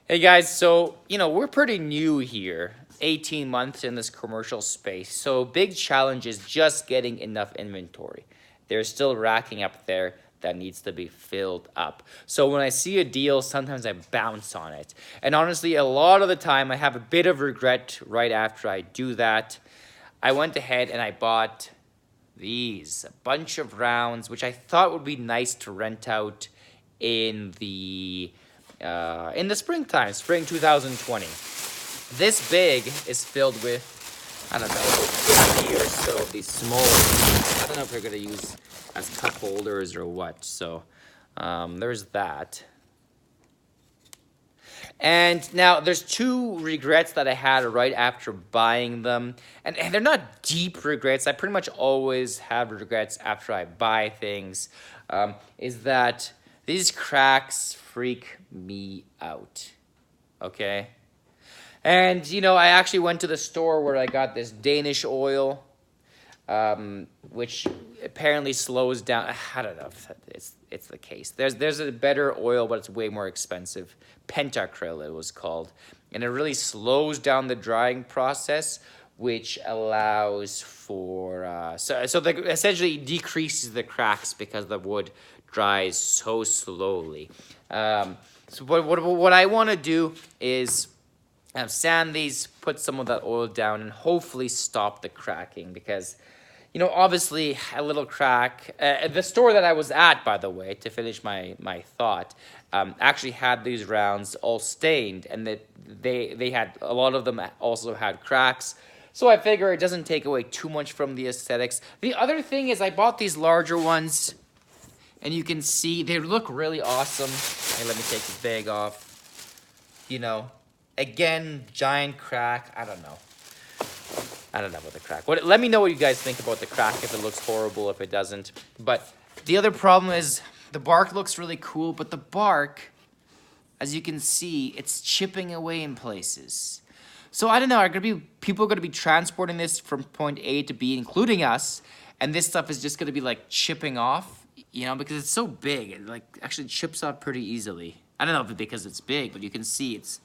Hey guys, so we're pretty new here, 18 months in this commercial space. So big challenge is just getting enough inventory. There's still racking up there that needs to be filled up. So when I see a deal, sometimes I bounce on it. And honestly, a lot of the time I have a bit of regret right after I do that. I went ahead and I bought these, a bunch of rounds, which I thought would be nice to rent out in the springtime, spring 2020. This big is filled with, I don't know, 50 or so of these smaller ones. I don't know if they're gonna use as cup holders or what. So there's that. And now there's two regrets that I had right after buying them. And they're not deep regrets. I pretty much always have regrets after I buy things. Is that these cracks freak me out. Okay? And, I actually went to the store where I got this Danish oil, which apparently slows down. I don't know if it's the case. There's a better oil, but it's way more expensive. Pentacryl, it was called. And it really slows down the drying process, which allows for... so essentially decreases the cracks because the wood dries so slowly. So what I want to do is sand these, put some of that oil down, and hopefully stop the cracking because, obviously a little crack. The store that I was at, by the way, to finish my thought, actually had these rounds all stained, and that they had a lot of them also had cracks. So I figure it doesn't take away too much from the aesthetics. The other thing is I bought these larger ones, and you can see they look really awesome. Hey, let me take the bag off. Again, giant crack. I don't know about the crack. Let me know what you guys think about the crack, if it looks horrible, if it doesn't. But the other problem is the bark looks really cool, but the bark, as you can see, it's chipping away in places. So I don't know, people are going to be transporting this from point A to B, including us, and this stuff is just going to be like chipping off, because it's so big. It actually chips off pretty easily. I don't know if it's because it's big, but you can see it's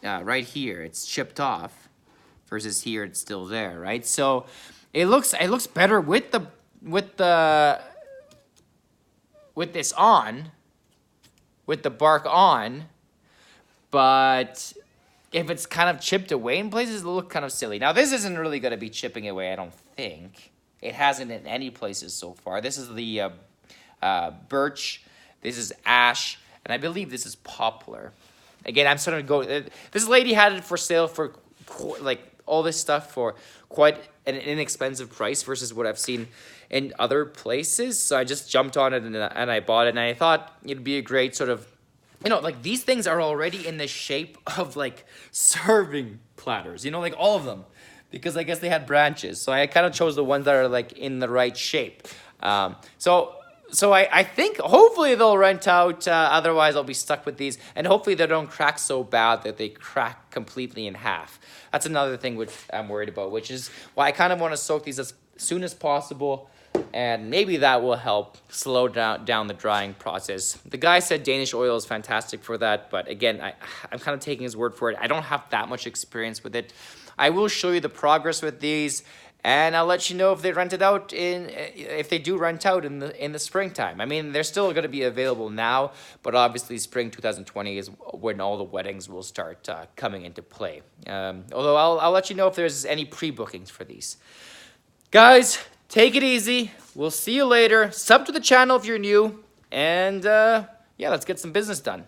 right here, it's chipped off, versus here it's still there, right? So it looks better with this on, with the bark on, but if it's kind of chipped away in places, it'll look kind of silly. Now this isn't really going to be chipping away, I don't think. It hasn't in any places so far. This is the birch, this is ash, and I believe this is poplar. Again, I'm starting to go... This lady had it for sale for, all this stuff for quite an inexpensive price versus what I've seen in other places. So I just jumped on it and I bought it. And I thought it'd be a great sort of... these things are already in the shape of, serving platters. All of them. Because I guess they had branches. So I kind of chose the ones that are, in the right shape. So I think hopefully they'll rent out, otherwise I'll be stuck with these. And hopefully they don't crack so bad that they crack completely in half. That's another thing which I'm worried about, which is why I kind of want to soak these as soon as possible. And maybe that will help slow down the drying process. The guy said Danish oil is fantastic for that. But again, I'm kind of taking his word for it. I don't have that much experience with it. I will show you the progress with these. And I'll let you know if they rent it out if they do rent out in the springtime. I mean, they're still going to be available now, but obviously spring 2020 is when all the weddings will start coming into play. Although I'll let you know if there's any pre-bookings for these. Guys, take it easy. We'll see you later. Sub to the channel if you're new. And yeah, let's get some business done.